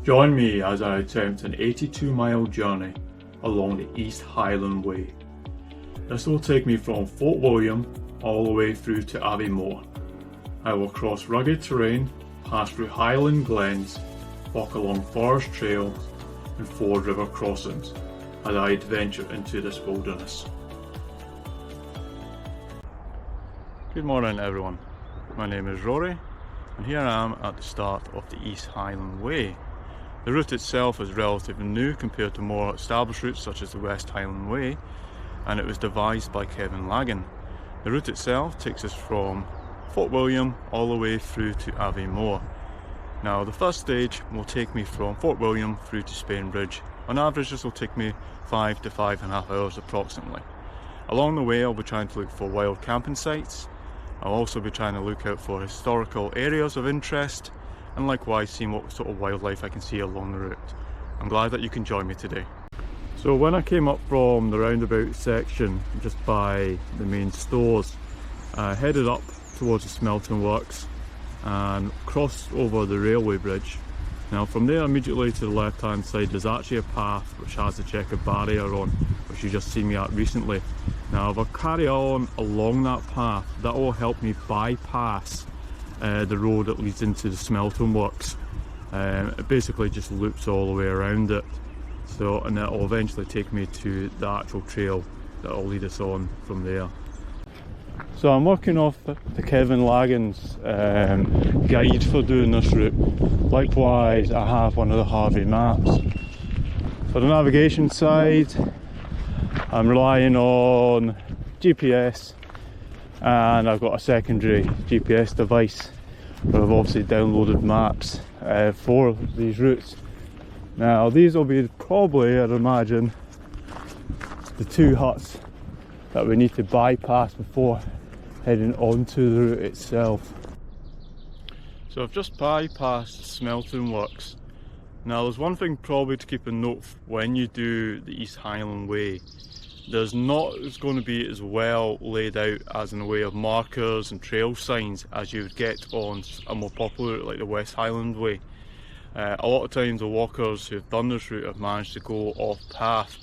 Join me as I attempt an 82-mile journey along the East Highland Way. This will take me from Fort William all the way through to Aviemore. I will cross rugged terrain, pass through highland glens, walk along forest trails and ford river crossings as I adventure into this wilderness. Good morning everyone, my name is Rory and here I am at the start of the East Highland Way. The route itself is relatively new compared to more established routes such as the West Highland Way, and it was devised by Loch Laggan. The route itself takes us from Fort William all the way through to Aviemore. Now the first stage will take me from Fort William through to Spean Bridge. On average this will take me 5 to 5.5 hours approximately. Along the way I'll be trying to look for wild camping sites. I'll also be trying to look out for historical areas of interest and likewise seeing what sort of wildlife I can see along the route. I'm glad that you can join me today. So when I came up from the roundabout section just by the main stores, I headed up towards the smelting works and crossed over the railway bridge. Now from there immediately to the left hand side there's actually a path which has a checkered barrier on, which you just seen me at recently. Now if I carry on along that path, that will help me bypass the road that leads into the smelting works. It basically just loops all the way around it. So, and that will eventually take me to the actual trail that will lead us on from there. So I'm working off the Kevin Laggan's guide for doing this route. Likewise I have one of the Harvey maps. For the navigation side I'm relying on GPS, and I've got a secondary GPS device where I've obviously downloaded maps for these routes. Now these will be probably, I'd imagine, the two huts that we need to bypass before heading onto the route itself. So I've just bypassed smelting works. Now there's one thing probably to keep in note when you do the East Highland Way. There's not going to be as well laid out as in the way of markers and trail signs as you would get on a more popular route like the West Highland Way. A lot of times the walkers who've done this route have managed to go off path.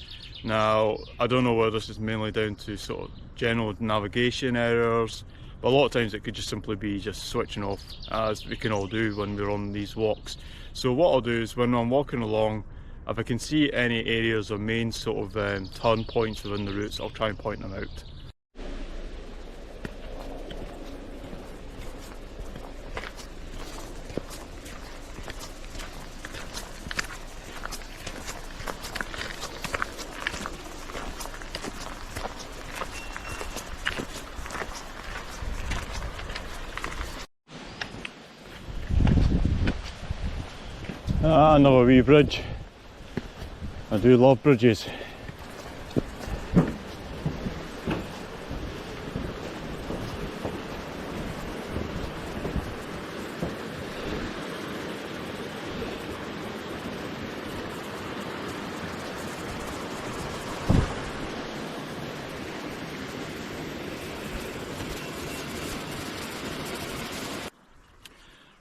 Now I don't know whether this is mainly down to sort of general navigation errors, but a lot of times it could just simply be just switching off, as we can all do when we're on these walks. So what I'll do is when I'm walking along, if I can see any areas or main sort of turn points within the routes, I'll try and point them out. Another wee bridge. I do love bridges.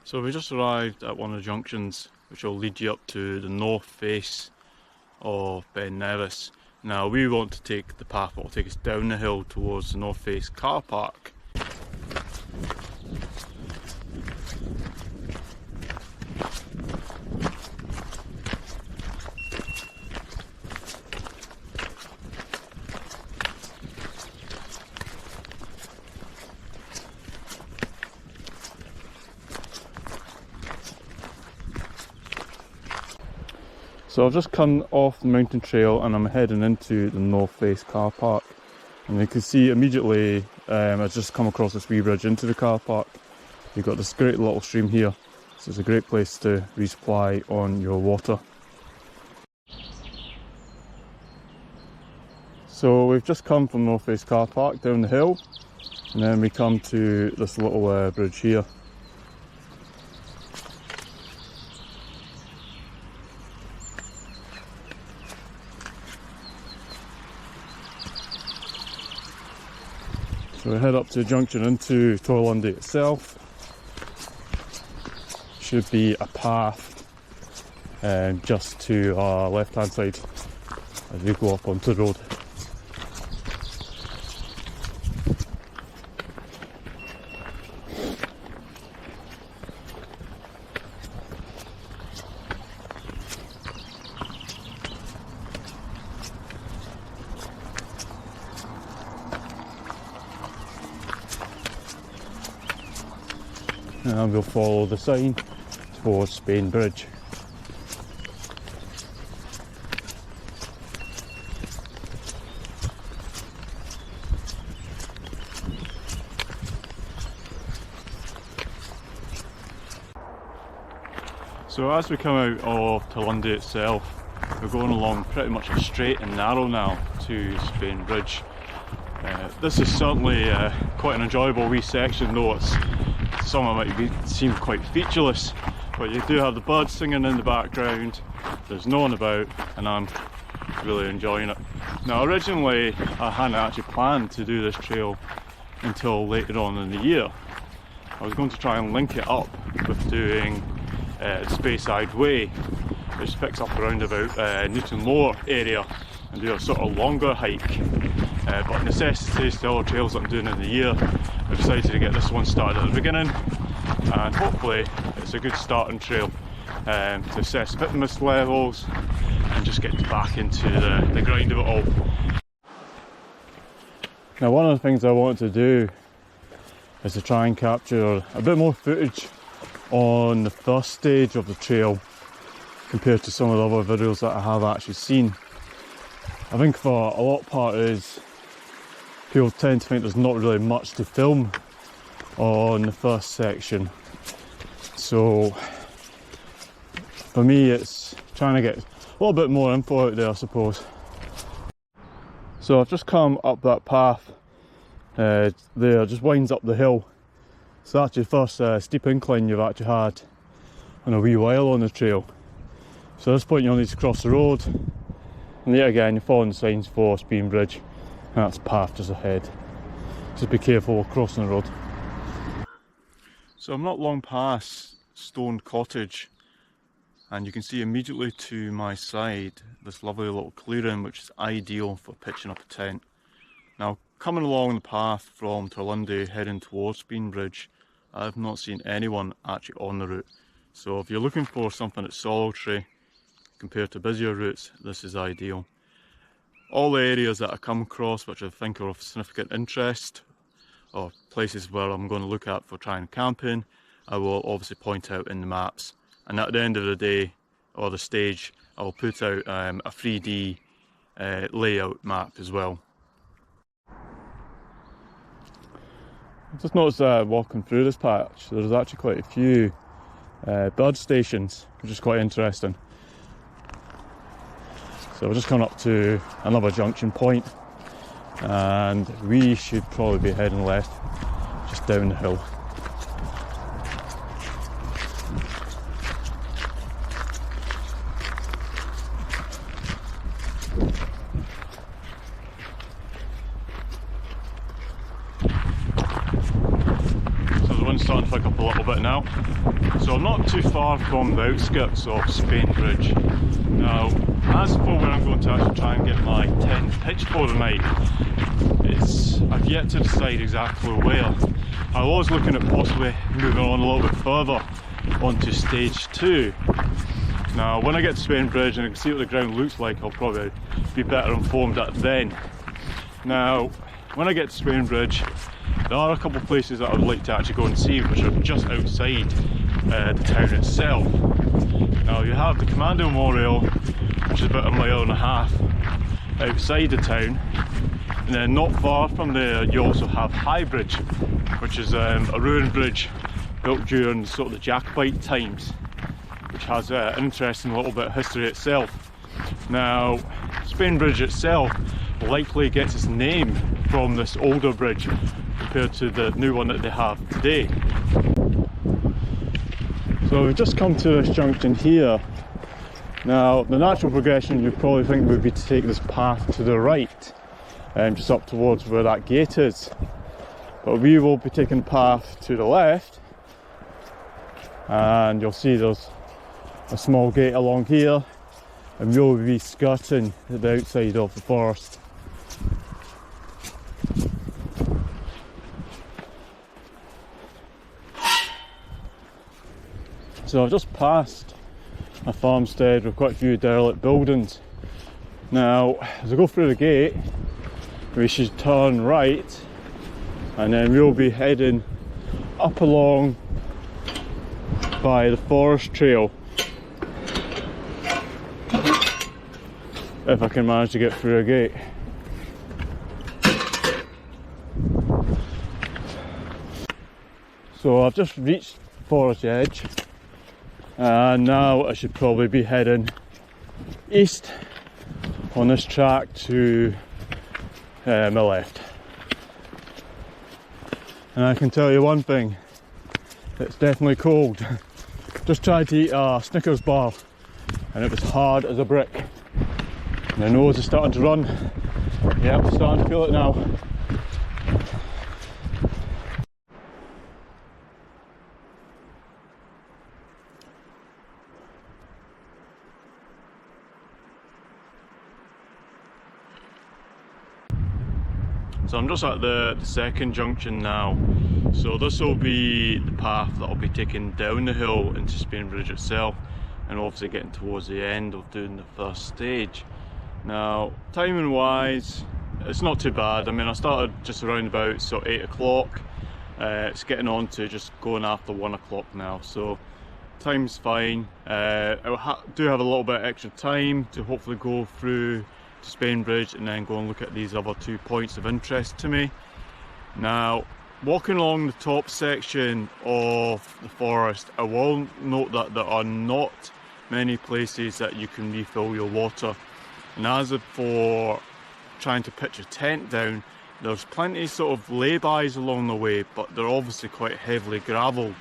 So we just arrived at one of the junctions which will lead you up to the north face of Ben Nevis. Now we want to take the path that will take us down the hill towards the north face car park. So I've just come off the mountain trail and I'm heading into the north face car park, and you can see immediately I've just come across this wee bridge into the car park. You've got this great little stream here, so it's a great place to resupply on your water. So we've just come from North Face car park down the hill, and then we come to this little bridge here. So we head up to the junction into Torlundy itself. Should be a path just to our left hand side as we go up onto the road. And we'll follow the sign towards Spean Bridge. So as we come out of Lundy itself, we're going along pretty much a straight and narrow now to Spean Bridge. This is certainly quite an enjoyable wee section, though it's some of it might seem quite featureless, but you do have the birds singing in the background, there's no one about, and I'm really enjoying it. Now originally I hadn't actually planned to do this trail until later on in the year. I was going to try and link it up with doing the Speyside Way, which picks up around about Newtonmore area, and do a sort of longer hike. But necessitates the other trails that I'm doing in the year, I've decided to get this one started at the beginning, and hopefully it's a good starting trail to assess fitness levels and just get back into the grind of it all. Now one of the things I want to do is to try and capture a bit more footage on the first stage of the trail compared to some of the other videos that I have actually seen. I think for a lot of parties, people tend to think there's not really much to film on the first section. So for me it's trying to get a little bit more info out there, I suppose. So I've just come up that path there, just winds up the hill. So that's your first steep incline you've actually had in a wee while on the trail. So at this point you'll need to cross the road, and yet again you're following the signs for Spean Bridge, and that's the path just ahead. Just be careful while crossing the road. So I'm not long past Stone Cottage, and you can see immediately to my side this lovely little clearing which is ideal for pitching up a tent. Now coming along the path from Lundy heading towards Spean Bridge, I've not seen anyone actually on the route. So if you're looking for something that's solitary compared to busier routes, this is ideal. All the areas that I come across which I think are of significant interest, or places where I'm going to look at for trying camping, I will obviously point out in the maps. And at the end of the day, or the stage, I will put out a 3D layout map as well. I just noticed walking through this patch, there's actually quite a few bird stations, which is quite interesting. So we're just coming up to another junction point, and we should probably be heading left, just down the hill. Starting to pick up a little bit now. So I'm not too far from the outskirts of Spean Bridge. Now, as for where I'm going to actually try and get my tent pitched for the night, I've yet to decide exactly where. I was looking at possibly moving on a little bit further onto stage 2. Now, when I get to Spean Bridge and I can see what the ground looks like, I'll probably be better informed at then. Now, when I get to Spean Bridge, there are a couple of places that I would like to actually go and see, which are just outside the town itself. Now you have the Commando Memorial, which is about 1.5 miles outside the town, and then not far from there you also have High Bridge, which is a ruined bridge built during sort of the Jacobite times, which has an interesting little bit of history itself. Now Spean Bridge itself likely gets its name from this older bridge compared to the new one that they have today. So we've just come to this junction here. Now the natural progression you'd probably think would be to take this path to the right, just up towards where that gate is, but we will be taking the path to the left, and you'll see there's a small gate along here, and we'll be skirting the outside of the forest. So I've just passed a farmstead with quite a few derelict buildings. Now, as I go through the gate, we should turn right, and then we'll be heading up along by the forest trail, if I can manage to get through a gate. So I've just reached the forest edge, and now I should probably be heading east on this track to my left. And I can tell you one thing, it's definitely cold. Just tried to eat a Snickers bar and it was hard as a brick. My nose is starting to run. Yep, starting to feel it now. So I'm just at the second junction now. So this will be the path that I'll be taking down the hill into Spean Bridge itself, and obviously getting towards the end of doing the first stage. Now, timing wise, it's not too bad. I mean, I started just around about 8 o'clock. It's getting on to just going after 1 o'clock now, so time's fine. I do have a little bit extra time to hopefully go through to Spean Bridge and then go and look at these other 2 points of interest to me. Now, walking along the top section of the forest, I will note that there are not many places that you can refill your water. And as for trying to pitch a tent down, there's plenty sort of laybys along the way, but they're obviously quite heavily gravelled.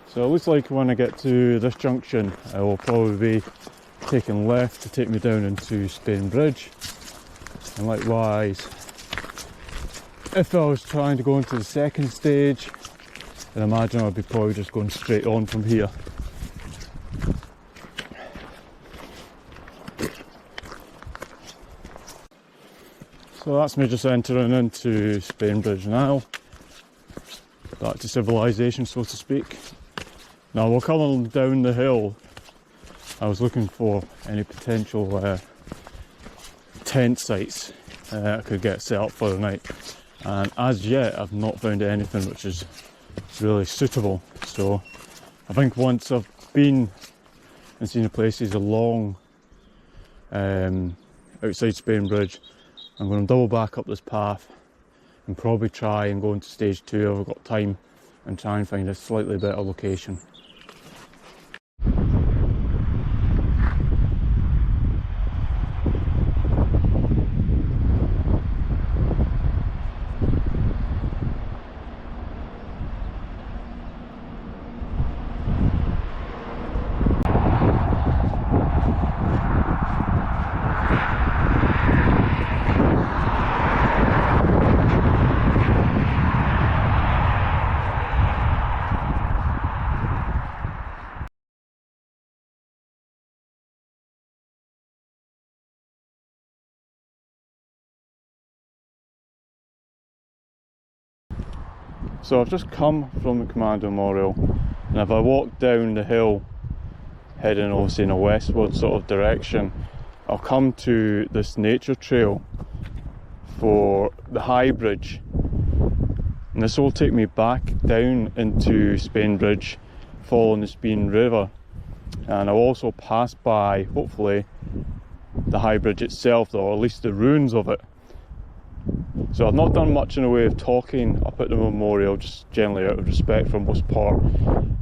So it looks like when I get to this junction, I will probably be taking left to take me down into Spean Bridge. And likewise, if I was trying to go into the second stage, then I imagine I'd be probably just going straight on from here. So that's me just entering into Spean Bridge now. Back to civilization, so to speak. Now, while coming down the hill, I was looking for any potential tent sites I could get set up for the night, and as yet I've not found anything which is really suitable. So I think once I've been and seen the places along outside Spean Bridge, I'm going to double back up this path and probably try and go into stage 2 if I've got time, and try and find a slightly better location. So I've just come from the Command Memorial, and if I walk down the hill, heading obviously in a westward sort of direction, I'll come to this nature trail for the High Bridge, and this will take me back down into Spean Bridge, following the Spean River, and I'll also pass by, hopefully, the High Bridge itself, or at least the ruins of it. So I've not done much in the way of talking up at the memorial, just generally out of respect for most part,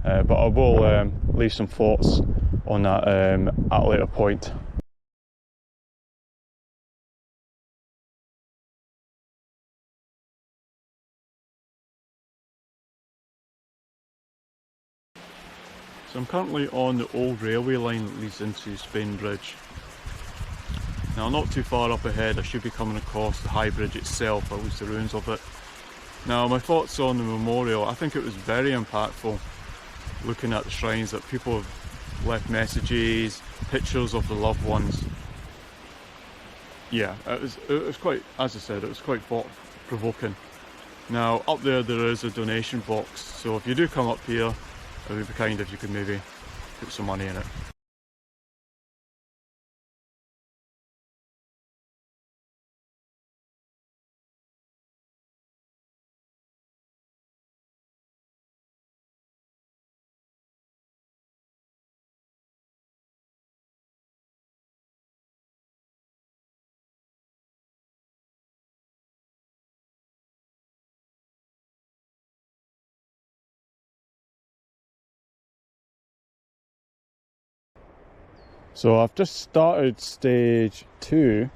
but I will leave some thoughts on that at a later point. So I'm currently on the old railway line that leads into Spean Bridge. Now not too far up ahead I should be coming across the High Bridge itself, or at least the ruins of it. Now my thoughts on the memorial, I think it was very impactful, looking at the shrines that people have left messages, pictures of the loved ones. Yeah, it was quite, as I said, it was quite thought-provoking. Now up there is a donation box, so if you do come up here, it would be kind if you could maybe put some money in it. So I've just started stage 2,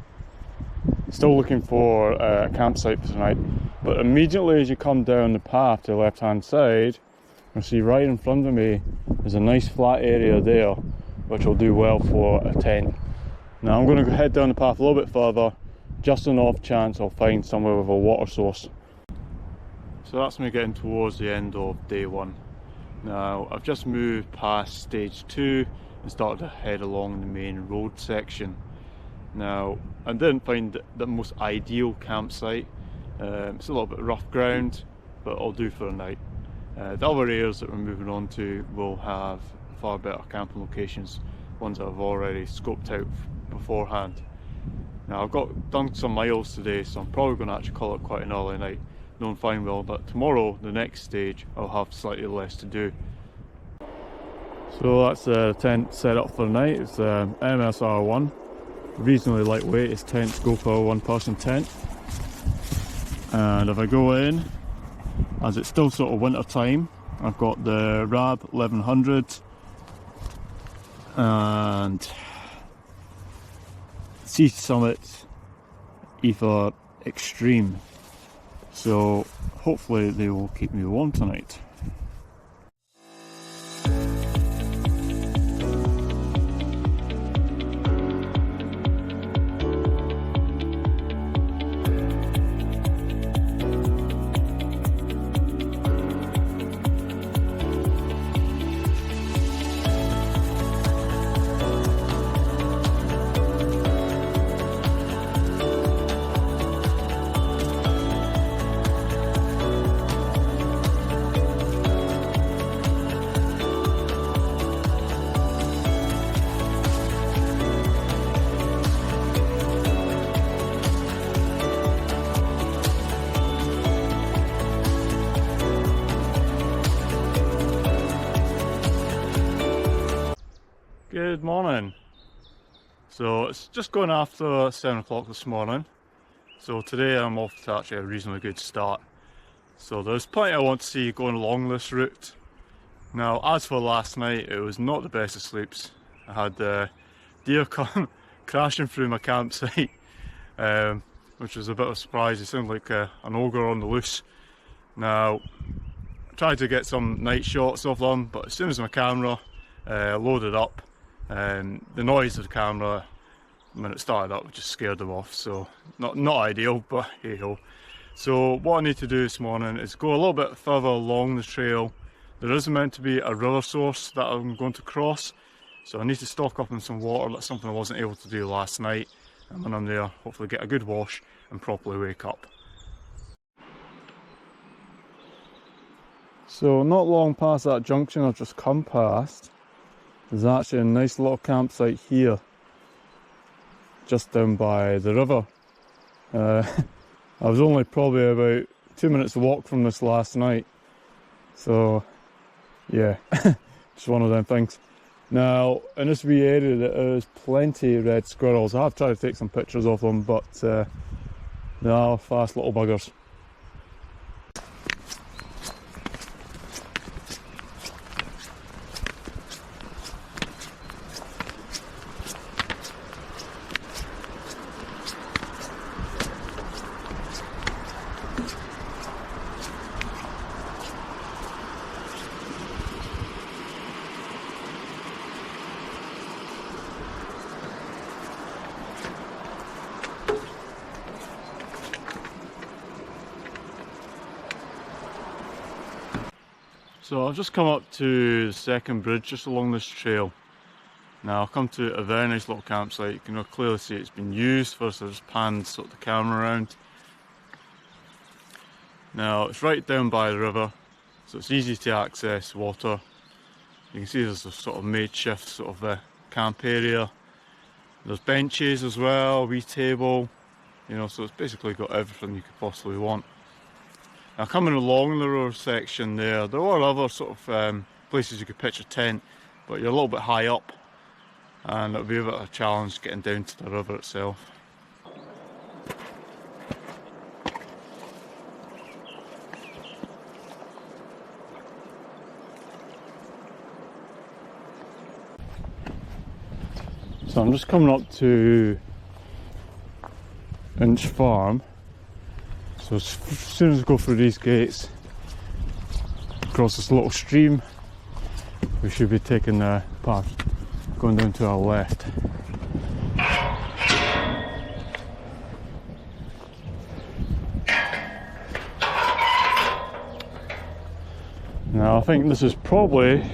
still looking for a campsite for tonight, but immediately as you come down the path to the left hand side, you'll see right in front of me there's a nice flat area there which will do well for a tent. Now I'm going to head down the path a little bit further, just an off chance I'll find somewhere with a water source. So that's me getting towards the end of day 1. Now I've just moved past stage 2 and started to head along the main road section. Now I didn't find the most ideal campsite. It's a little bit rough ground, but it'll do for a night. The other areas that we're moving on to will have far better camping locations, ones that I've already scoped out beforehand. Now I've done some miles today, so I'm probably going to actually call it quite an early night, knowing fine well that tomorrow, the next stage, I'll have slightly less to do. So that's the tent set up for the night. It's MSR1, reasonably lightweight. It's tent to go for a 1-person tent. And if I go in, as it's still sort of winter time, I've got the RAB 1100 and Sea Summit Ether Extreme. So hopefully they will keep me warm tonight. Good morning. So it's just going after 7 o'clock this morning. So today I'm off to actually a reasonably good start. So there's plenty I want to see going along this route. Now as for last night, it was not the best of sleeps. I had deer come crashing through my campsite, which was a bit of a surprise. It sounded like an ogre on the loose. Now I tried to get some night shots of them, but as soon as my camera loaded up, the noise of the camera when it started up just scared them off, so not ideal, but hey ho. So what I need to do this morning is go a little bit further along the trail. There is meant to be a river source that I'm going to cross, so I need to stock up on some water. That's something I wasn't able to do last night, and when I'm there, hopefully get a good wash and properly wake up. So not long past that junction I've just come past, there's actually a nice little campsite here, just down by the river. I was only probably about 2 minutes walk from this last night, so yeah, just one of them things. Now in this wee area there is plenty of red squirrels. I have tried to take some pictures of them, but they are fast little buggers. So I've just come up to the second bridge just along this trail. Now I've come to a very nice little campsite. You can clearly see it's been used for, so I just panned sort of the camera around. Now it's right down by the river, so it's easy to access water. You can see there's a sort of makeshift sort of camp area. There's benches as well, a wee table, you know, so it's basically got everything you could possibly want. Now coming along the river section there are other sort of places you could pitch a tent, but you're a little bit high up and it'll be a bit of a challenge getting down to the river itself. So I'm just coming up to Inch Farm. So as soon as we go through these gates, across this little stream, we should be taking the path going down to our left. Now I think this is probably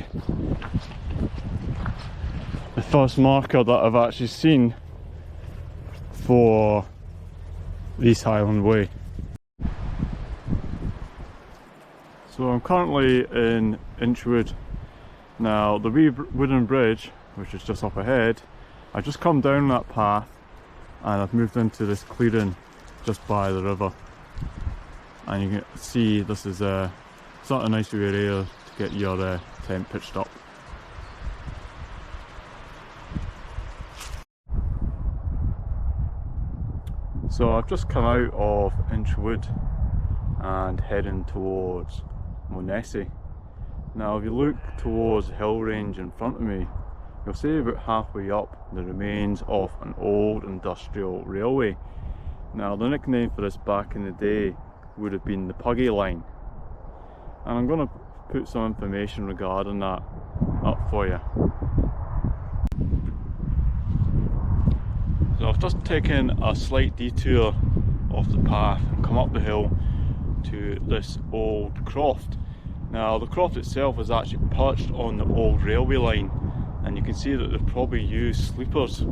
the first marker that I've actually seen for the East Highland Way. So I'm currently in Inchwood. Now the wee wooden bridge, which is just up ahead, I've just come down that path and I've moved into this clearing just by the river. And you can see this is it's not a nice wee area to get your tent pitched up. So I've just come out of Inchwood and heading towards Monadhliath. Now if you look towards the hill range in front of me, you'll see about halfway up the remains of an old industrial railway. Now the nickname for this back in the day would have been the Puggy Line, and I'm going to put some information regarding that up for you. So I've just taken a slight detour off the path and come up the hill to this old croft. Now the croft itself is actually perched on the old railway line, and you can see that they've probably used sleepers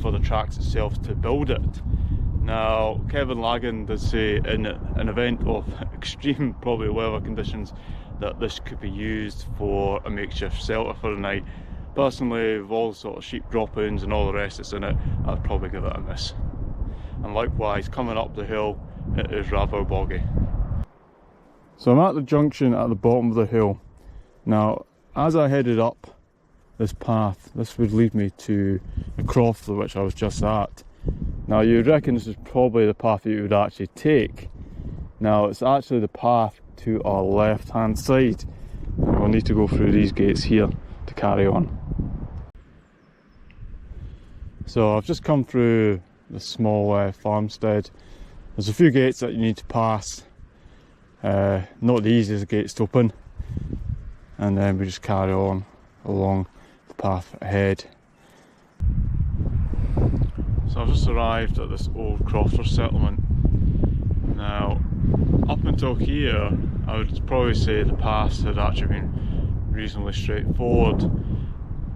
for the tracks itself to build it. Now Kevin Laggan did say in an event of extreme probably weather conditions that this could be used for a makeshift shelter for the night. Personally, with all the sort of sheep drop-ins and all the rest that's in it, I'd probably give it a miss. And likewise, coming up the hill, it is rather boggy. So I'm at the junction at the bottom of the hill. Now, as I headed up this path, this would lead me to the croft which I was just at. Now you'd reckon this is probably the path that you would actually take. Now it's actually the path to our left hand side. We'll need to go through these gates here to carry on. So I've just come through the small farmstead. There's a few gates that you need to pass. Not the easiest gates to open, and then we just carry on along the path ahead. So I've just arrived at this old crofter settlement. Now up until here I would probably say the paths had actually been reasonably straightforward,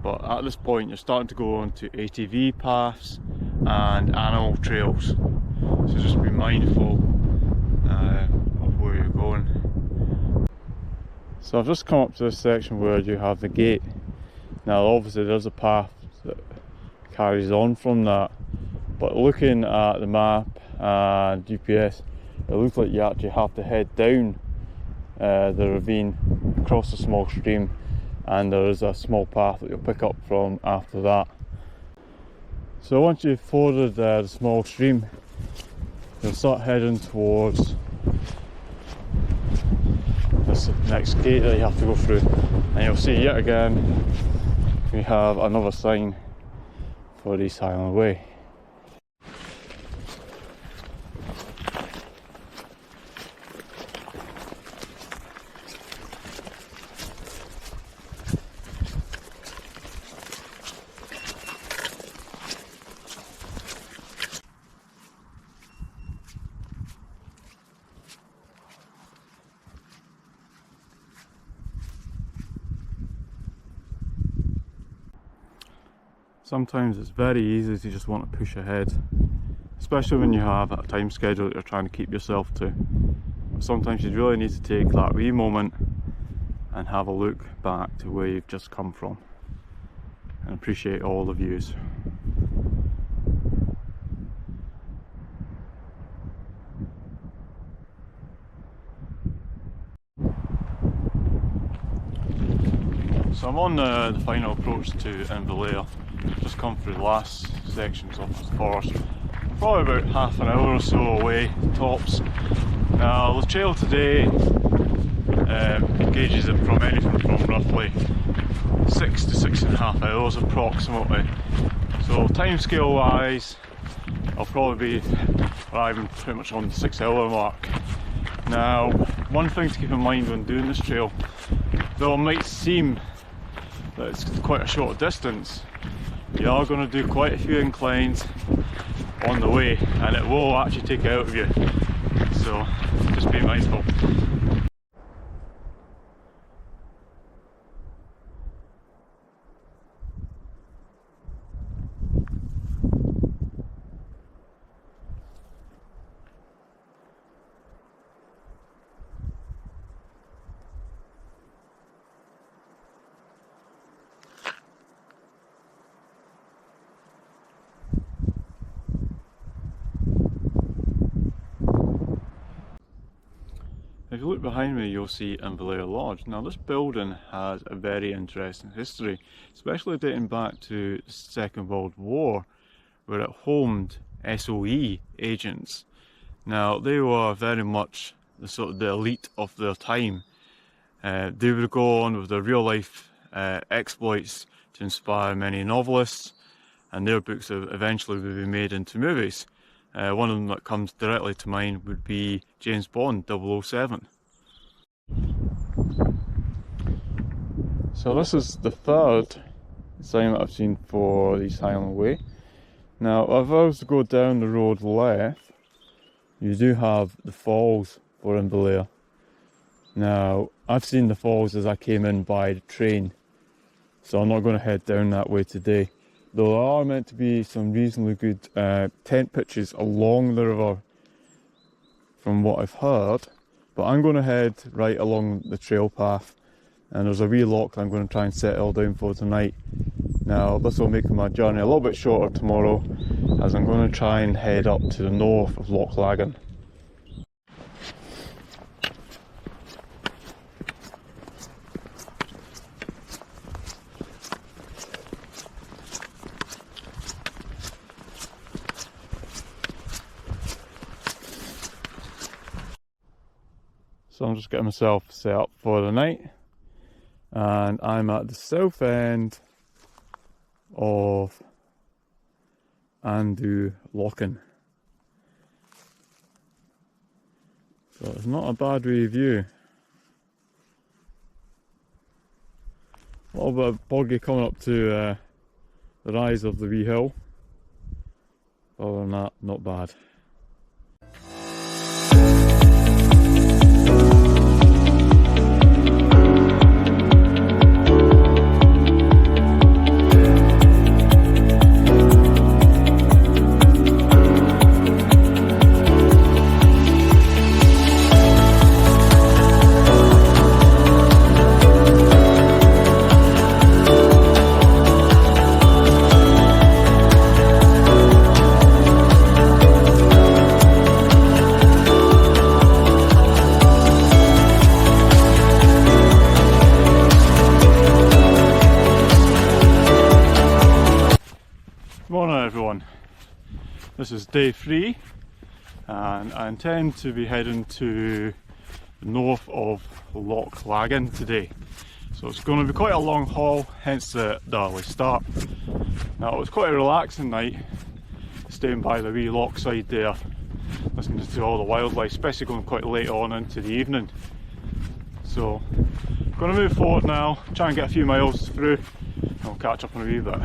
but at this point you're starting to go on to ATV paths and animal trails, so just be mindful of where you're going. So I've just come up to this section where you have the gate. Now obviously there's a path that carries on from that, but looking at the map and GPS, it looks like you actually have to head down the ravine, across a small stream, and there is a small path that you'll pick up from after that. So once you've forded the small stream, you'll start heading towards this next gate that you have to go through, and you'll see yet again we have another sign for the East Highland Way. Sometimes it's very easy to just want to push ahead, especially when you have a time schedule that you're trying to keep yourself to. But sometimes you really need to take that wee moment and have a look back to where you've just come from and appreciate all the views. So I'm on the final approach to Inverlair. Just come through the last sections of the forest. Probably about half an hour or so away, tops. Now the trail today gauges it from anything from roughly 6 to 6.5 hours approximately. So time scale wise, I'll probably be arriving pretty much on the 6 hour mark. Now, one thing to keep in mind when doing this trail, though it might seem that it's quite a short distance, you are going to do quite a few inclines on the way and it will actually take it out of you, so just be mindful. If you look behind me, you'll see Inverlair Lodge. Now this building has a very interesting history, especially dating back to the Second World War, where it homed SOE agents. Now they were very much the sort of the elite of their time. They would go on with their real life exploits to inspire many novelists, and their books eventually would be made into movies. One of them that comes directly to mind would be James Bond 007. So this is the third sign that I've seen for the East Highland Way. Now if I was to go down the road left, you do have the falls for Inverlair. Now I've seen the falls as I came in by the train, so I'm not going to head down that way today. Though there are meant to be some reasonably good tent pitches along the river from what I've heard, but I'm going to head right along the trail path, and there's a wee loch that I'm going to try and settle down for tonight. Now this will make my journey a little bit shorter tomorrow, as I'm going to try and head up to the north of Loch Laggan. So I'm just getting myself set up for the night, and I'm at the south end of Loch. So it's not a bad wee view. A little bit of boggy coming up to the rise of the wee hill. Other than that, not bad. Morning everyone, this is day 3 and I intend to be heading to the north of Loch Laggan today. So it's going to be quite a long haul, hence the early start. Now it was quite a relaxing night, staying by the wee loch side there, listening to all the wildlife, especially going quite late on into the evening. So I'm going to move forward now, try and get a few miles through, and I'll catch up in a wee bit.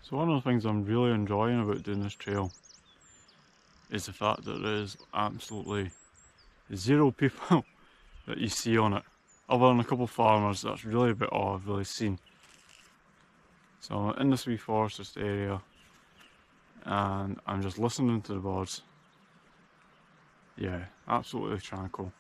So one of the things I'm really enjoying about doing this trail is the fact that there is absolutely zero people that you see on it, other than a couple of farmers. That's really about all I've really seen. So I'm in this wee forest area and I'm just listening to the birds. Yeah, absolutely tranquil.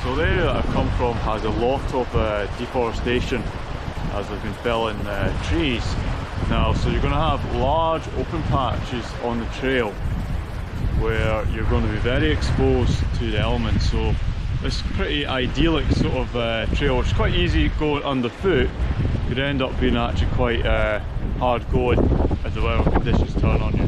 So the area that I've come from has a lot of deforestation as they've been felling trees. Now, so you're going to have large open patches on the trail where you're going to be very exposed to the elements. So this pretty idyllic sort of trail, which is quite easy going underfoot, could end up being actually quite hard going as the weather conditions turn on you.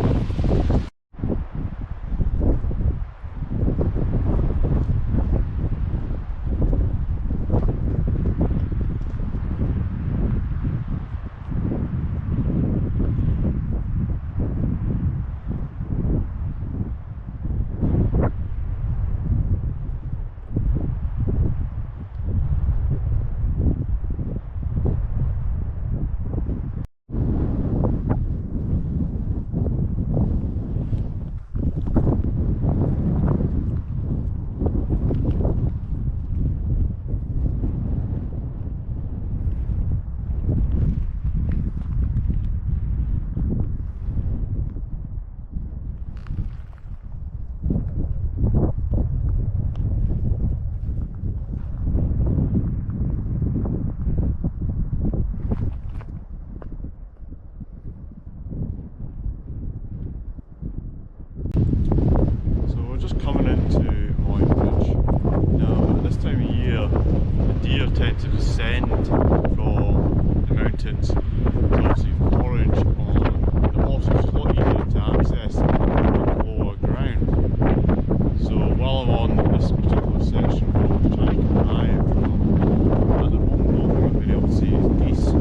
Just coming into Monadhliath Bridge. Now at this time of year the deer tend to descend from the mountains, so obviously forage on the moss, which is a lot easier to access on the lower ground. So while I'm on this particular section of trying to keep an eye out for them, at the moment all I'm going to be able to see is geese.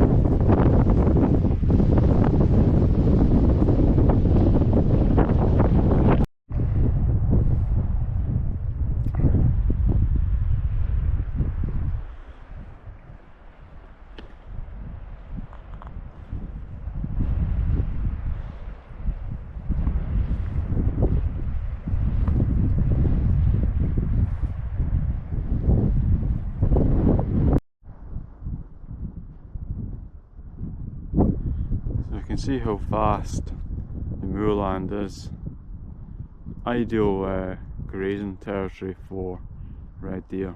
You can see how vast the moorland is. Ideal grazing territory for red deer.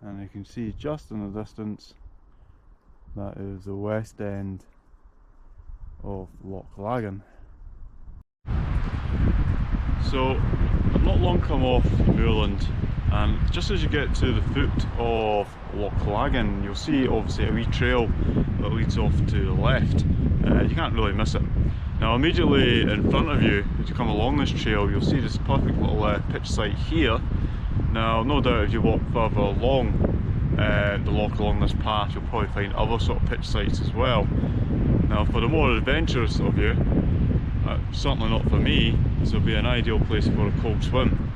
And you can see just in the distance that is the west end of Loch Laggan. So I've not long come off the moorland, and just as you get to the foot of Loch Laggan, you'll see obviously a wee trail that leads off to the left. You can't really miss it. Now immediately in front of you, as you come along this trail, you'll see this perfect little pitch site here. Now no doubt if you walk further along the loch along this path, you'll probably find other sort of pitch sites as well. Now for the more adventurous of you, certainly not for me, this will be an ideal place for a cold swim.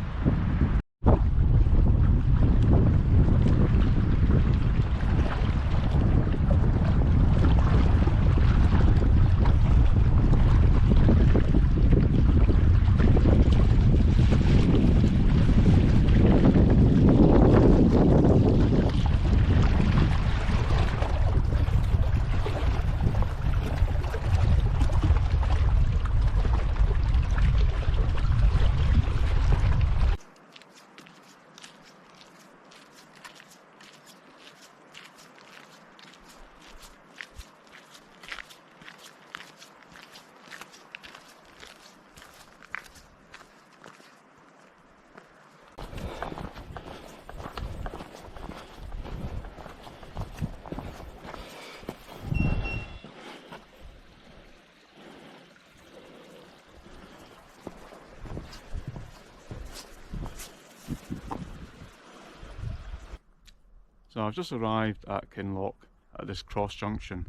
So I've just arrived at Kinloch at this cross junction.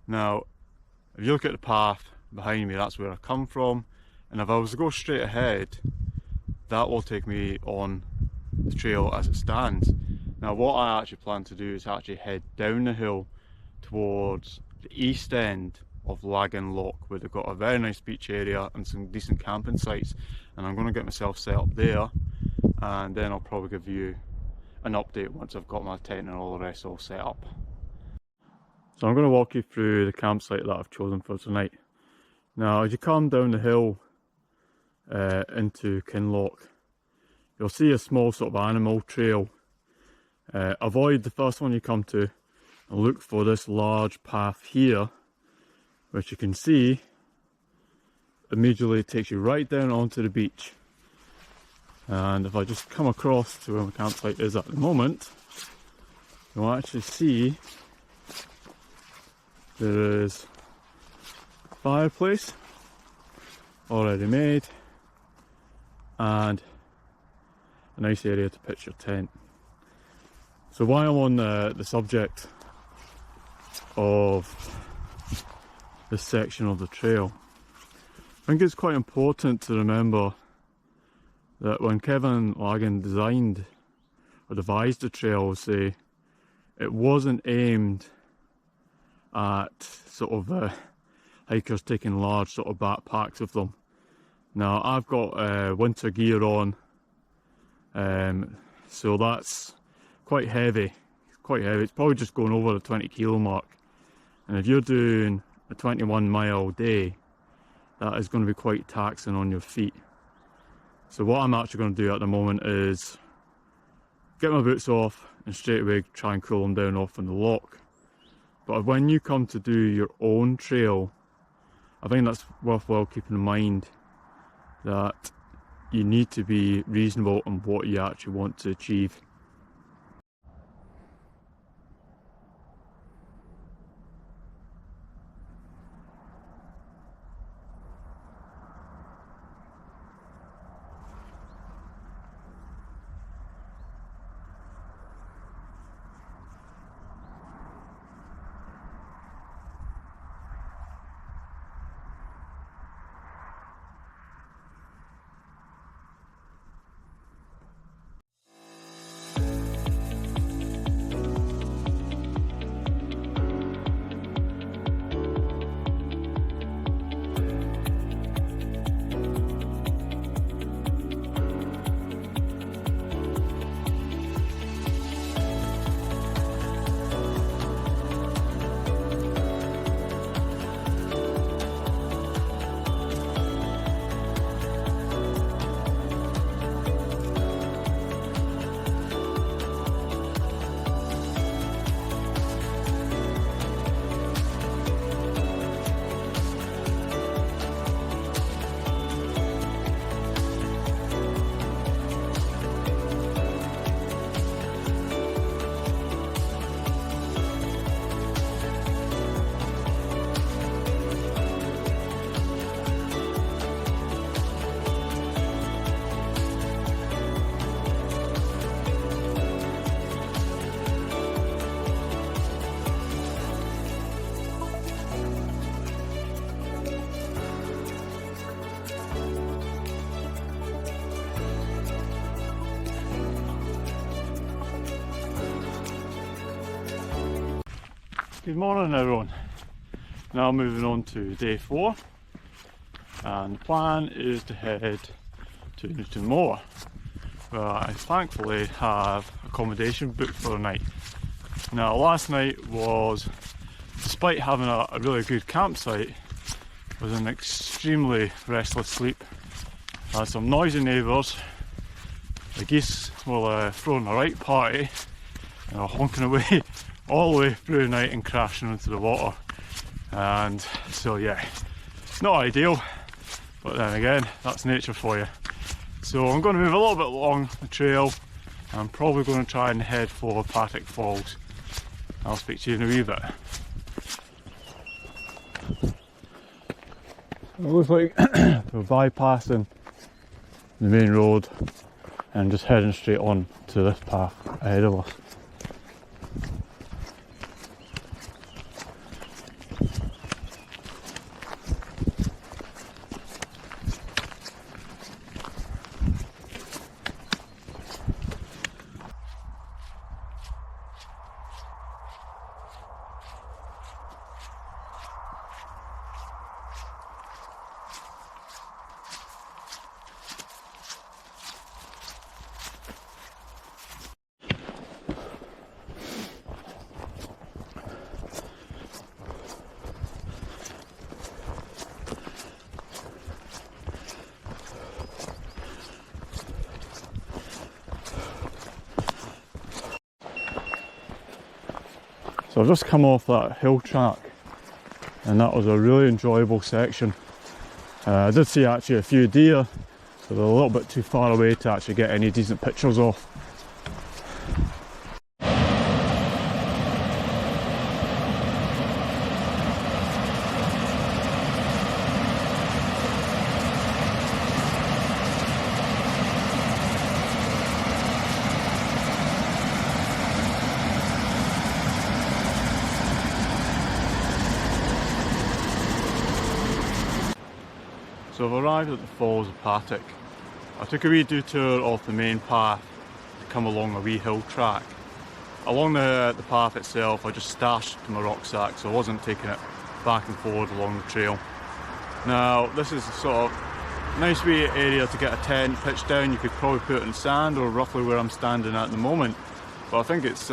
Now, if you look at the path behind me, that's where I come from, and if I was to go straight ahead, that will take me on the trail as it stands. Now what I actually plan to do is actually head down the hill towards the east end of Laggan Loch, where they've got a very nice beach area and some decent camping sites, and I'm going to get myself set up there, and then I'll probably give you an update once I've got my tent and all the rest all set up. So I'm going to walk you through the campsite that I've chosen for tonight. Now as you come down the hill into Kinloch, you'll see a small sort of animal trail. Avoid the first one you come to and look for this large path here, which you can see immediately takes you right down onto the beach. And if I just come across to where my campsite is at the moment, you'll actually see there is a fireplace already made and a nice area to pitch your tent. So while I'm on the subject of this section of the trail, I think it's quite important to remember that when Kevin Laggan designed or devised the trail, say, it wasn't aimed at sort of hikers taking large sort of backpacks with them. Now I've got winter gear on, so that's quite heavy. It's probably just going over the 20 kilo mark, and if you're doing a 21 mile day, that is going to be quite taxing on your feet. So what I'm actually going to do at the moment is get my boots off and straight away try and cool them down off in the loch. But when you come to do your own trail, I think that's worthwhile keeping in mind that you need to be reasonable on what you actually want to achieve. Good morning everyone. Now moving on to day 4, and the plan is to head to Newtonmore, where I thankfully have accommodation booked for the night. Now last night was, despite having a really good campsite, was an extremely restless sleep. I had some noisy neighbours, the geese were throwing a right party and were honking away all the way through the night and crashing into the water, and so yeah, not ideal, but then again, that's nature for you. So I'm going to move a little bit along the trail, and I'm probably going to try and head for Pattack Falls. I'll speak to you in a wee bit. It looks like we're bypassing the main road and just heading straight on to this path ahead of us. So I've just come off that hill track and that was a really enjoyable section. I did see actually a few deer, but they're a little bit too far away to actually get any decent pictures off. So I've arrived at the falls of Pattack. I took a wee detour off the main path to come along a wee hill track. Along the path itself I just stashed my rucksack, so I wasn't taking it back and forward along the trail. Now this is a sort of nice wee area to get a tent pitched down. You could probably put it in sand or roughly where I'm standing at the moment, but I think it's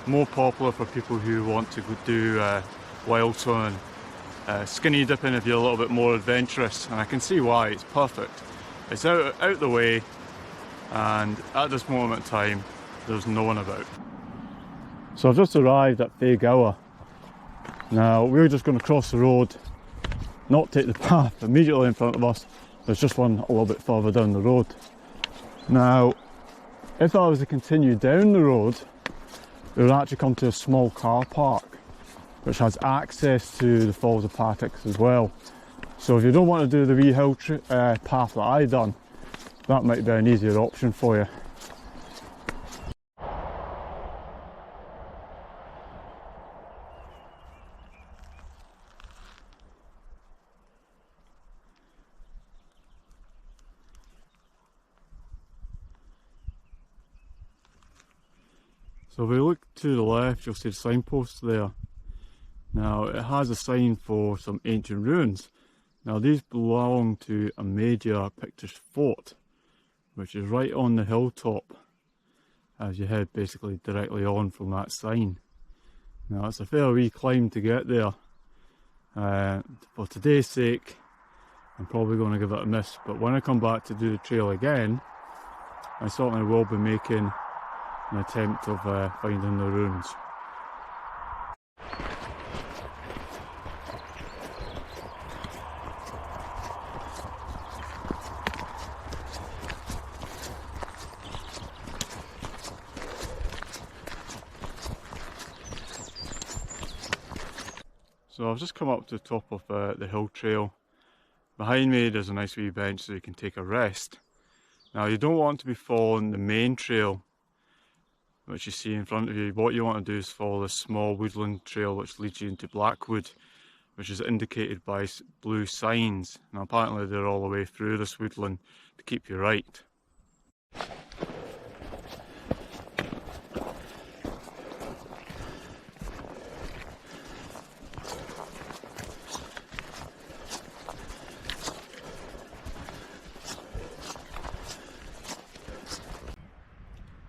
more popular for people who want to go do wild swimming. Skinny dipping if you're a little bit more adventurous, and I can see why. It's perfect. It's out the way, and at this moment in time there's no one about. So I've just arrived at Gower. Now we're just going to cross the road, not take the path immediately in front of us. There's just one a little bit further down the road. Now if I was to continue down the road, we would actually come to a small car park which has access to the Falls of Pattack as well. So if you don't want to do the wee hill path that I done, that might be an easier option for you. So if we look to the left, you'll see the signpost there. Now it has a sign for some ancient ruins. Now these belong to a major Pictish fort, which is right on the hilltop as you head basically directly on from that sign. Now it's a fair wee climb to get there. For today's sake I'm probably going to give it a miss, but when I come back to do the trail again I certainly will be making an attempt of finding the ruins. So I've just come up to the top of the hill trail. Behind me there's a nice wee bench so you can take a rest. Now you don't want to be following the main trail which you see in front of you. What you want to do is follow this small woodland trail which leads you into Blackwood, which is indicated by blue signs. Now apparently they're all the way through this woodland to keep you right.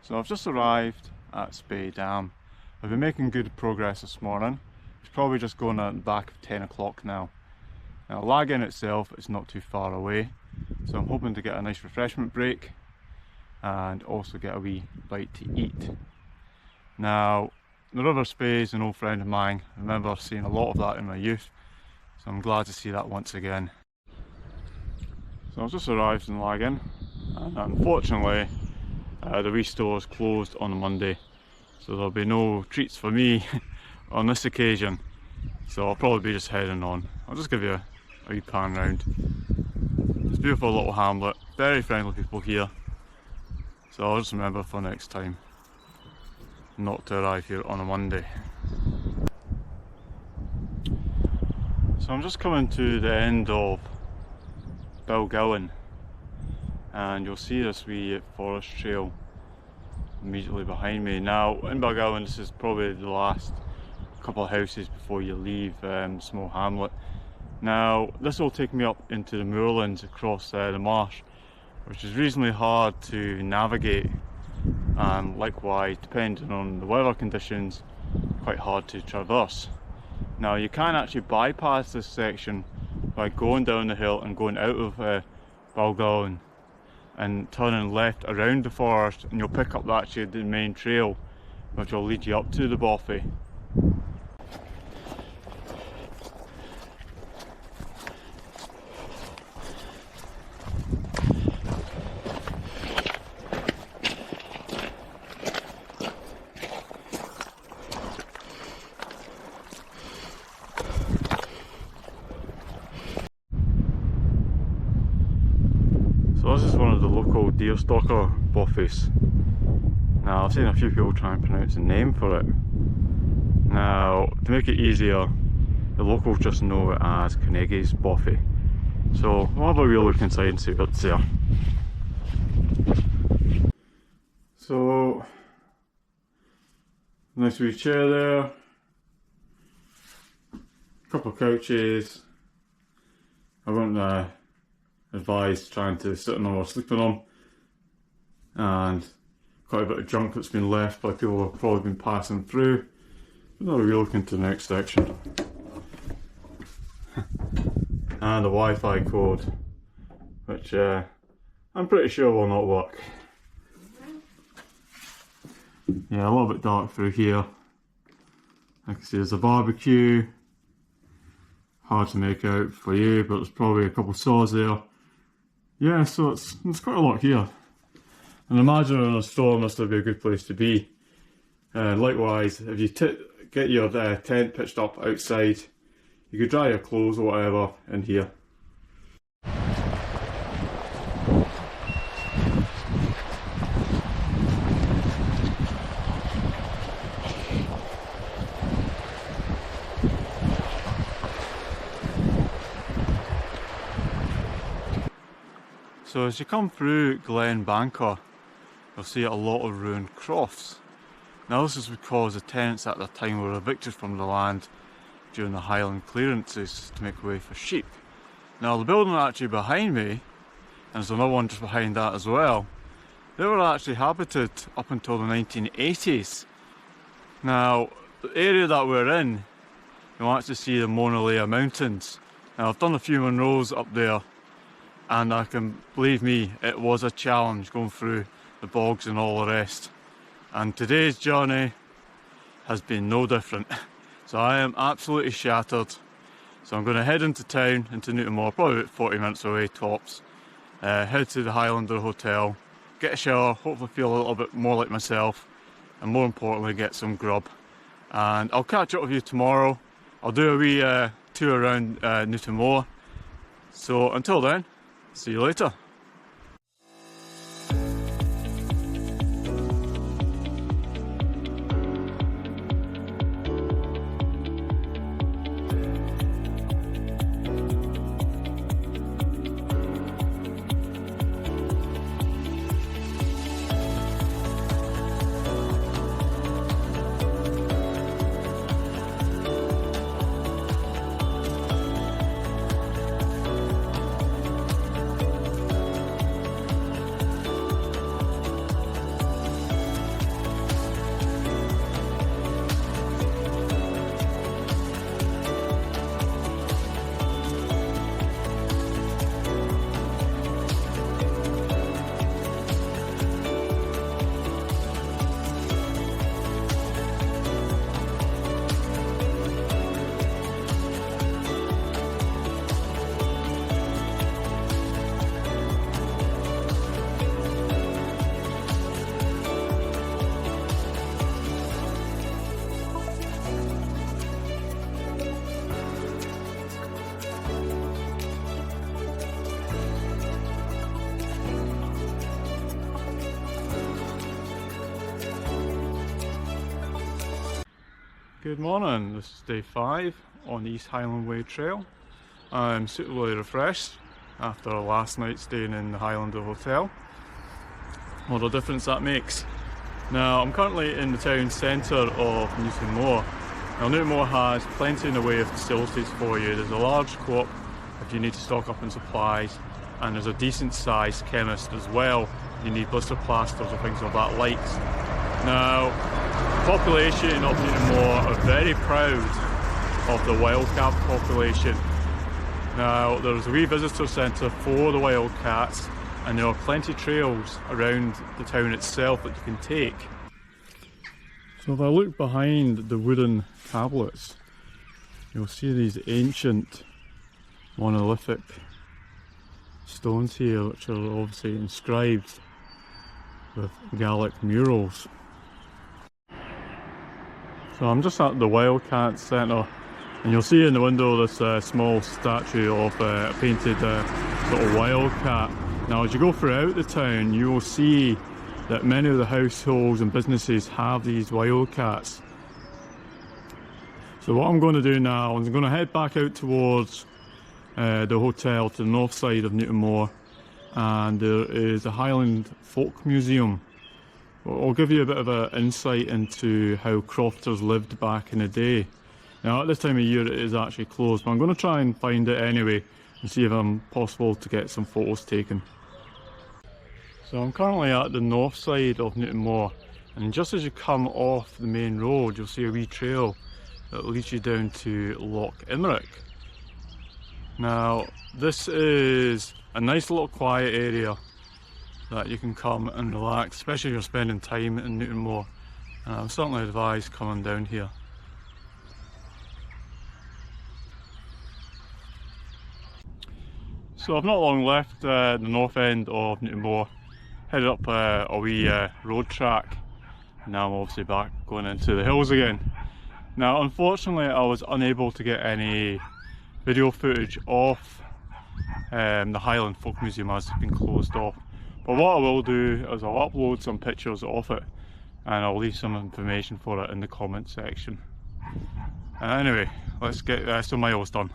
So I've just arrived at Spey Dam. I've been making good progress this morning. It's probably just going at the back of 10 o'clock now. Now Laggan itself is not too far away, so I'm hoping to get a nice refreshment break and also get a wee bite to eat. Now the River Spey is an old friend of mine. I remember seeing a lot of that in my youth, so I'm glad to see that once again. So I've just arrived in Laggan, and unfortunately the wee store is closed on a Monday, so there'll be no treats for me on this occasion, so I'll probably be just heading on. I'll just give you a wee pan round. It's a beautiful little hamlet, very friendly people here, so I'll just remember for next time not to arrive here on a Monday. So I'm just coming to the end of Balgowan, and you'll see this wee forest trail immediately behind me. Now in Balgowan this is probably the last couple of houses before you leave small hamlet. Now this will take me up into the moorlands across the marsh, which is reasonably hard to navigate, and likewise depending on the weather conditions quite hard to traverse. Now you can actually bypass this section by going down the hill and going out of Balgowan and turning left around the forest, and you'll pick up actually the main trail which will lead you up to the bothy. deerstalker buffies. Now I've seen a few people try and pronounce the name for it. Now to make it easier, the locals just know it as Carnegie's buffy. So we'll have a wee look inside and see what's there. So nice wee chair there, couple of couches. I wouldn't advise trying to sit on them or sleep on them, and quite a bit of junk that's been left by people who have probably been passing through. Another wee look into the next section. And a Wi-Fi code, which I'm pretty sure will not work. Yeah, a little bit dark through here. I can see there's a barbecue. Hard to make out for you, but there's probably a couple of saws there. Yeah, so it's quite a lot here. And imagine in a storm, this would be a good place to be. Likewise, if you get your tent pitched up outside, you could dry your clothes or whatever in here. So as you come through Glen Banker, you'll see a lot of ruined crofts. Now this is because the tenants at the time were evicted from the land during the Highland clearances to make way for sheep. Now the building actually behind me, and there's another one just behind that as well, they were actually habited up until the 1980s. Now the area that we're in, you'll actually see the Monadhliath Mountains. Now I've done a few Monroes up there, and I can, believe me, it was a challenge going through the bogs and all the rest. And today's journey has been no different. So I am absolutely shattered. So I'm going to head into town, into Newtonmore, probably about 40 minutes away tops. Head to the Highlander Hotel, get a shower, hopefully feel a little bit more like myself, and more importantly get some grub. And I'll catch up with you tomorrow. I'll do a wee tour around Newtonmore. So until then, see you later. Good morning, this is day 5 on the East Highland Way trail. I'm suitably refreshed after last night staying in the Highlander Hotel. What a difference that makes. Now I'm currently in the town centre of Newtonmore. Now Newtonmore has plenty in the way of facilities for you. There's a large co-op if you need to stock up on supplies, and there's a decent sized chemist as well if you need blister plasters or things of that likes. Now the population of Newtonmore are very proud of the wildcat population. Now there's a wee visitor centre for the wildcats, and there are plenty of trails around the town itself that you can take. So if I look behind the wooden tablets, you'll see these ancient monolithic stones here which are obviously inscribed with Gaelic murals. So I'm just at the Wildcat Centre, and you'll see in the window this small statue of a painted sort of wildcat. Now as you go throughout the town, you will see that many of the households and businesses have these wildcats. So what I'm going to do now is I'm going to head back out towards the hotel to the north side of Newtonmore, and there is a Highland Folk Museum. I'll give you a bit of an insight into how crofters lived back in the day. Now at this time of year it is actually closed, but I'm going to try and find it anyway and see if I'm possible to get some photos taken. So I'm currently at the north side of Newtonmore, and just as you come off the main road you'll see a wee trail that leads you down to Loch Immore. Now this is a nice little quiet area that you can come and relax, especially if you're spending time in Newtonmore, and I would certainly advise coming down here. So I've not long left the north end of Newtonmore, headed up a wee road track, and now I'm obviously back going into the hills again. Now unfortunately I was unable to get any video footage of the Highland Folk Museum as it's been closed off. But what I will do is I'll upload some pictures of it and I'll leave some information for it in the comment section. Anyway, let's get some miles done.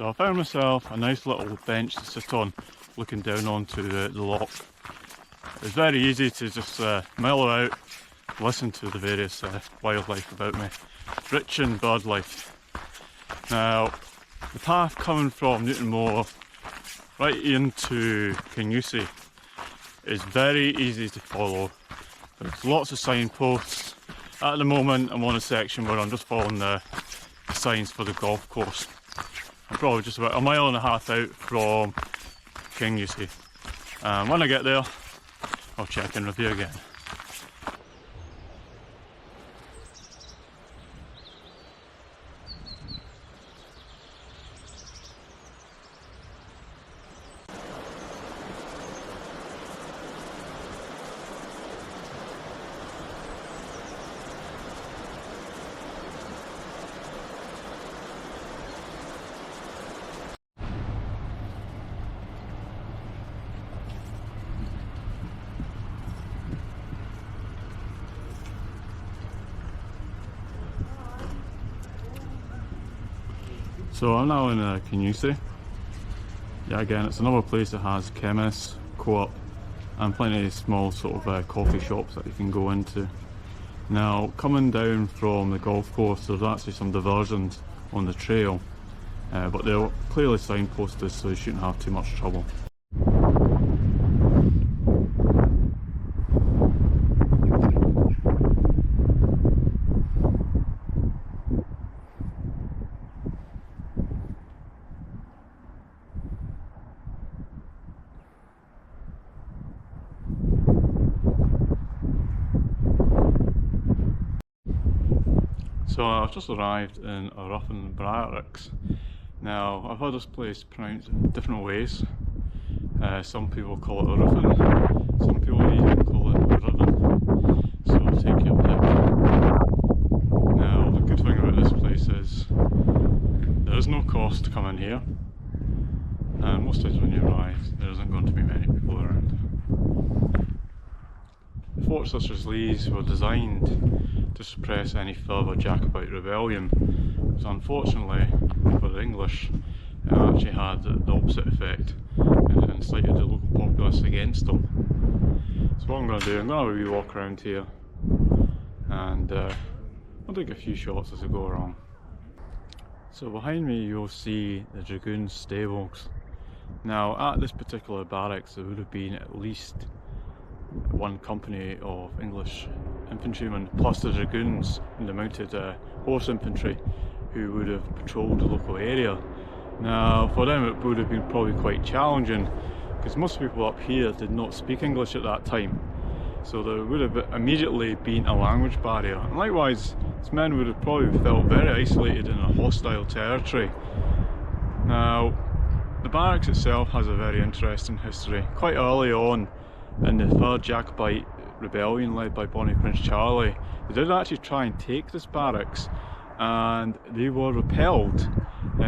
So I found myself a nice little bench to sit on, looking down onto the loch. It's very easy to just mellow out, listen to the various wildlife about me. Rich in bird life. Now, the path coming from Newtonmore right into Kingussie is very easy to follow. There's lots of signposts. At the moment I'm on a section where I'm just following the signs for the golf course. I'm probably just about 1.5 miles out from Kingussie. When I get there, I'll check in with you again. So I'm now in Kingussie. Yeah, again, it's another place that has chemists, co-op, and plenty of small sort of coffee shops that you can go into. Now, coming down from the golf course, there's actually some diversions on the trail, but they're clearly signposted, so you shouldn't have too much trouble. So I've just arrived in Ruthven Barracks. Now I've heard this place pronounced different ways. Some people call it a Ruthven, some people even call it a Ruthven. So take your pick. Now the good thing about this place is there is no cost to come in here, and most times when you arrive there isn't going to be many people around. forts such as these were designed to suppress any further Jacobite rebellion. So unfortunately for the English, it actually had the opposite effect and incited the local populace against them. So what I'm going to do, I'm going to have a wee walk around here and I'll take a few shots as I go around. So behind me you'll see the Dragoons stables. Now at this particular barracks there would have been at least one company of English infantrymen plus the Dragoons and the mounted horse infantry who would have patrolled the local area. Now for them it would have been probably quite challenging because most people up here did not speak English at that time. So there would have immediately been a language barrier, and likewise these men would have probably felt very isolated in a hostile territory. Now the barracks itself has a very interesting history. Quite early on in the third Jacobite rebellion led by Bonnie Prince Charlie, they did actually try and take this barracks and they were repelled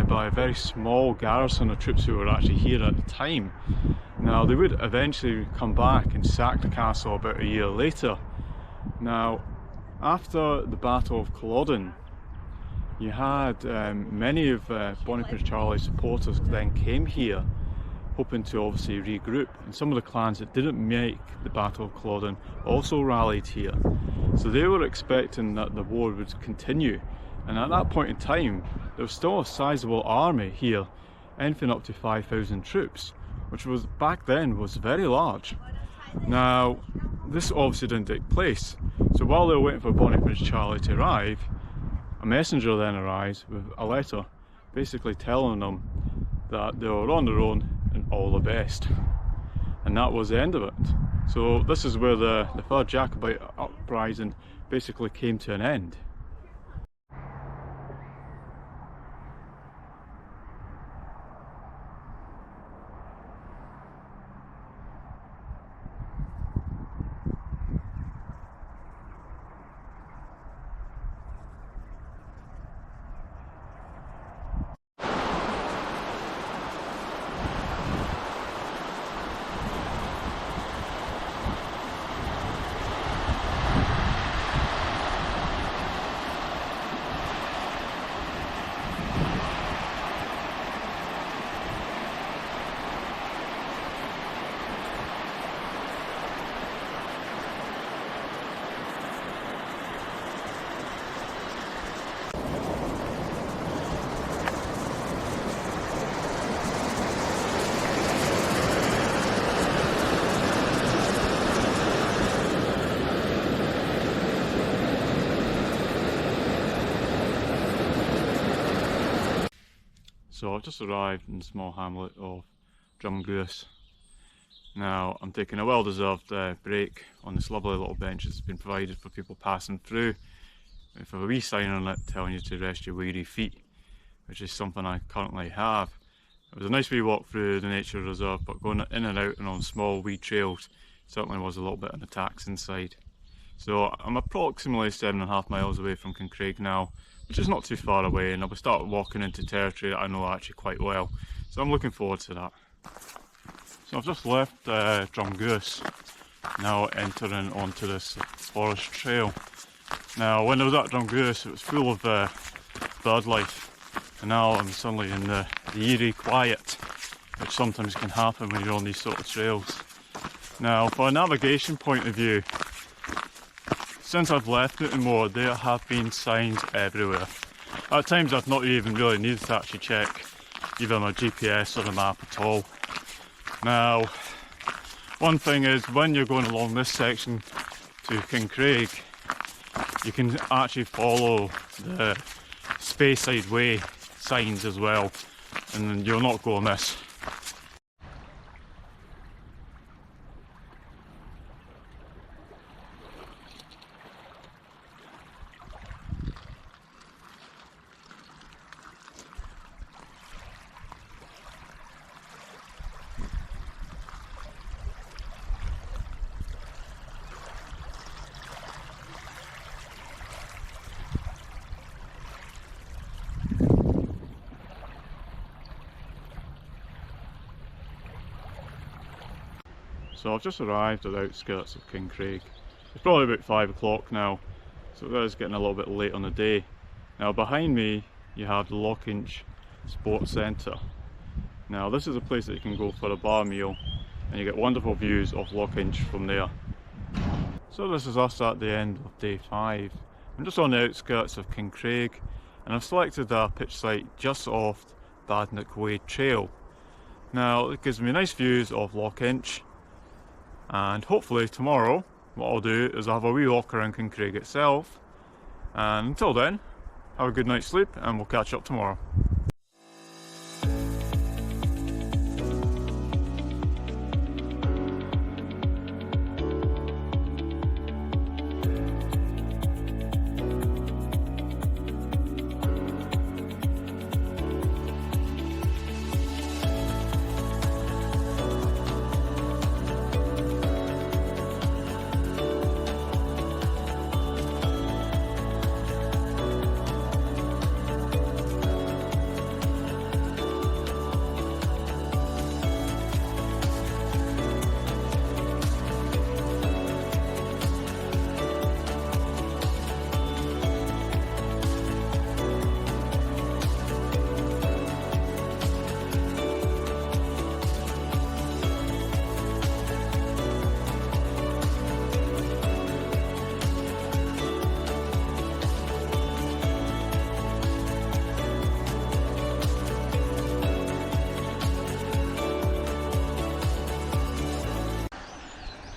by a very small garrison of troops who were actually here at the time. Now they would eventually come back and sack the castle about a year later. Now after the Battle of Culloden, you had many of Bonnie Prince Charlie's supporters then came here hoping to obviously regroup, and some of the clans that didn't make the Battle of Culloden also rallied here. So they were expecting that the war would continue, and at that point in time there was still a sizable army here, anything up to 5,000 troops, which was back then was very large. Now this obviously didn't take place, so while they were waiting for Bonnie Prince Charlie to arrive, a messenger then arrives with a letter basically telling them that they were on their own and all the best, and that was the end of it. So this is where the third Jacobite uprising basically came to an end. So I've just arrived in the small hamlet of Drumgoose. Now I'm taking a well-deserved break on this lovely little bench that's been provided for people passing through, with a wee sign on it telling you to rest your weary feet, which is something I currently have. It was a nice wee walk through the nature reserve, but going in and out and on small wee trails certainly was a little bit on the taxing side. So I'm approximately 7.5 miles away from Kincraig now, which is not too far away, and I'll start walking into territory that I know actually quite well. So I'm looking forward to that. So I've just left Drumgoose, now entering onto this forest trail. Now when I was at Drumgoose it was full of bird life, and now I'm suddenly in the eerie quiet, which sometimes can happen when you're on these sort of trails. Now for a navigation point of view, since I've left Newtonmore there have been signs everywhere. At times I've not even really needed to actually check either my GPS or the map at all. Now one thing is, when you're going along this section to Kincraig, you can actually follow the Speyside Way signs as well, and you'll not go amiss. So I've just arrived at the outskirts of Kincraig, It's probably about 5 o'clock now, so it is getting a little bit late on the day. Now behind me you have the Loch Immore Sports Centre. Now this is a place that you can go for a bar meal and you get wonderful views of Loch Immore from there. So this is us at the end of day 5. I'm just on the outskirts of Kincraig and I've selected a pitch site just off Pattack Way trail. Now it gives me nice views of Loch Immore, and hopefully tomorrow what I'll do is I'll have a wee walk around Kincraig itself, and until then, have a good night's sleep and we'll catch up tomorrow.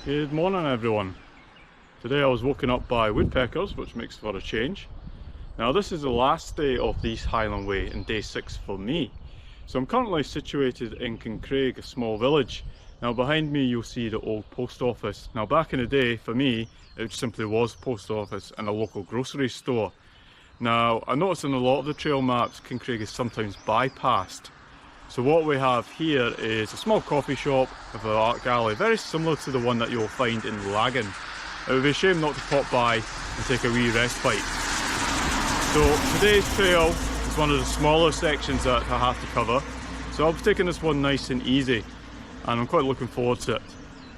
Good morning everyone. Today I was woken up by woodpeckers, which makes for a change. Now this is the last day of the East Highland Way and day 6 for me. So I'm currently situated in Kincraig, a small village. Now behind me you'll see the old post office. Now back in the day for me it simply was post office and a local grocery store. Now I noticed in a lot of the trail maps Kincraig is sometimes bypassed. So what we have here is a small coffee shop with an art gallery, very similar to the one that you'll find in Laggan. It would be a shame not to pop by and take a wee respite. So today's trail is one of the smaller sections that I have to cover, so I'll be taking this one nice and easy, and I'm quite looking forward to it.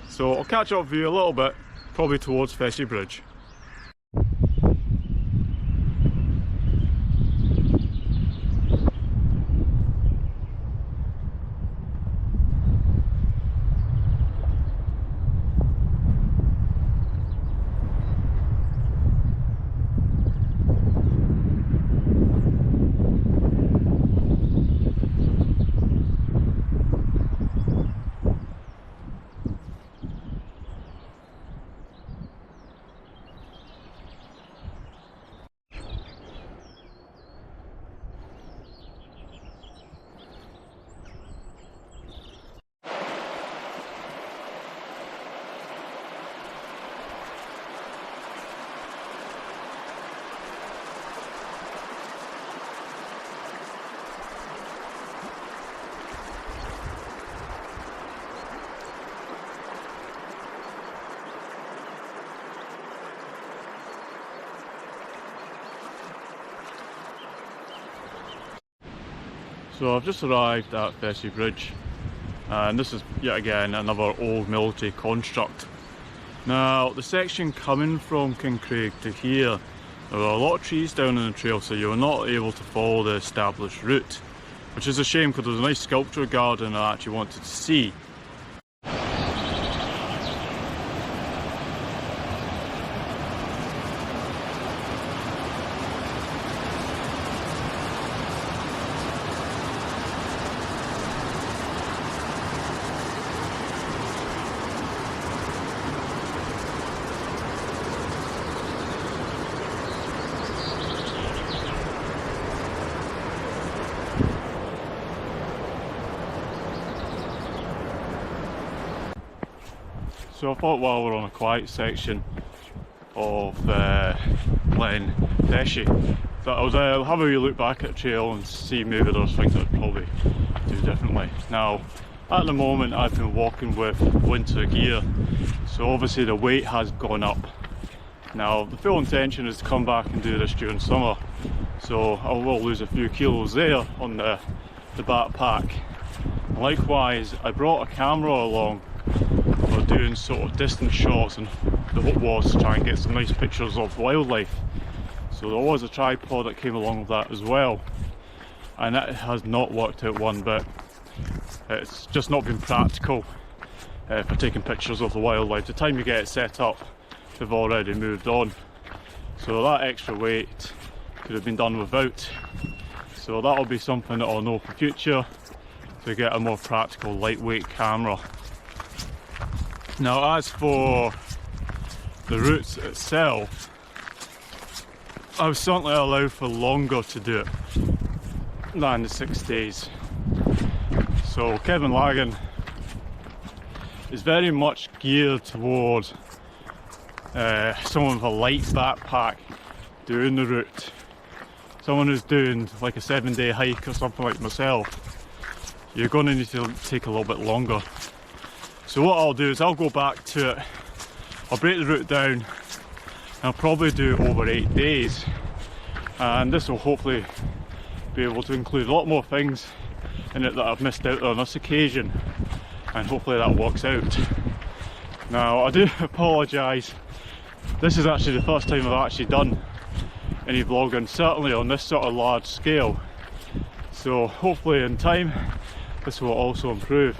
So I'll catch up with you a little bit, probably towards Spean Bridge. So I've just arrived at Spean Bridge, and this is yet again another old military construct. Now the section coming from Kincraig to here, there are a lot of trees down in the trail, so you're not able to follow the established route, which is a shame because there's a nice sculpture garden I actually wanted to see. So I thought while we're on a quiet section of Glen Feshie that I would have a wee look back at the trail and see maybe there's things I'd probably do differently. Now at the moment I've been walking with winter gear, so obviously the weight has gone up. Now the full intention is to come back and do this during summer, so I will lose a few kilos there on the backpack. Likewise I brought a camera along, but doing sort of distant shots, and the hope was to try and get some nice pictures of wildlife. So there was a tripod that came along with that as well, and that has not worked out one bit. It's just not been practical for taking pictures of the wildlife. The time you get it set up, they've already moved on. So that extra weight could have been done without. So that'll be something that I'll know for future, to get a more practical lightweight camera. Now as for the route itself, I would certainly allow for longer to do it than the 6 days. So Loch Laggan is very much geared towards someone with a light backpack doing the route. Someone who's doing like a 7-day hike or something like myself, you're going to need to take a little bit longer. So what I'll do is I'll go back to it, I'll break the route down, and I'll probably do it over 8 days. And this will hopefully be able to include a lot more things in it that I've missed out on this occasion, and hopefully that works out. Now I do apologise, this is actually the first time I've actually done any vlogging, certainly on this sort of large scale. So hopefully in time this will also improve.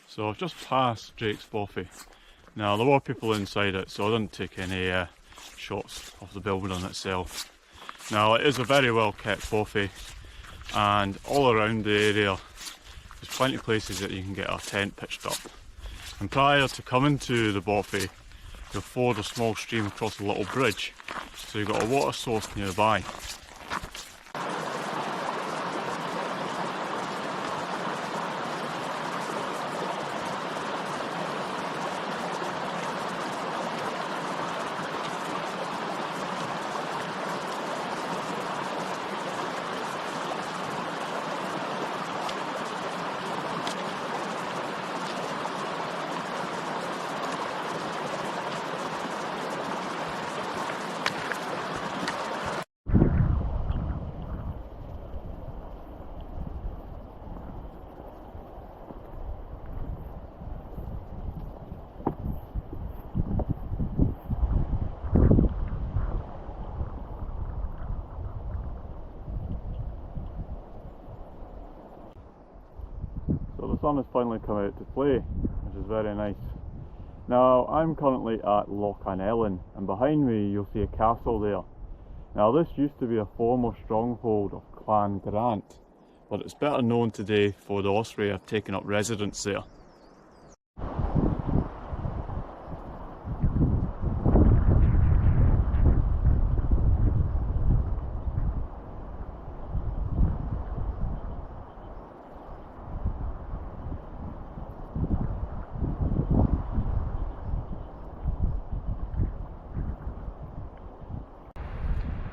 So I've just passed Drake's Bothy. Now there were people inside it, so I didn't take any shots of the building itself. Now it is a very well kept bothy, and all around the area there's plenty of places that you can get a tent pitched up. And prior to coming to the bothy, you'll ford a small stream across a little bridge, so you've got a water source nearby. So the sun has finally come out to play, which is very nice. Now I'm currently at Loch Immore, and behind me you'll see a castle there. Now this used to be a former stronghold of Clan Grant, but it's better known today for the Osprey have taken up residence there.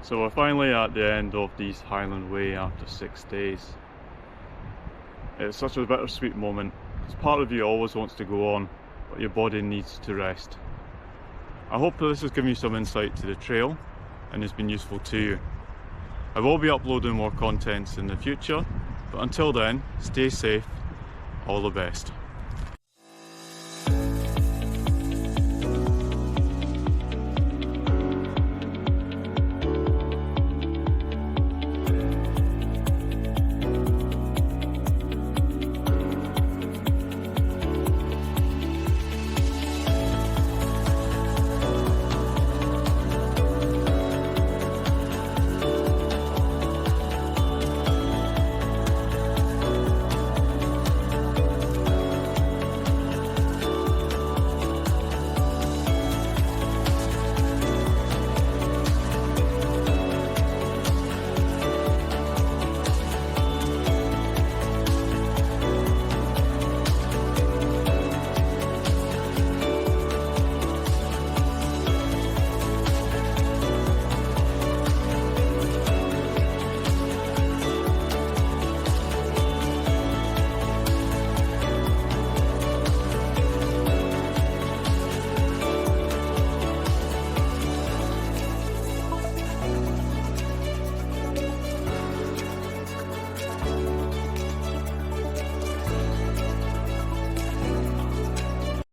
So we're finally at the end of the East Highland Way after 6 days. It's such a bittersweet moment. It's part of you always wants to go on, but your body needs to rest. I hope that this has given you some insight to the trail and has been useful to you. I will be uploading more contents in the future, but until then, stay safe, all the best.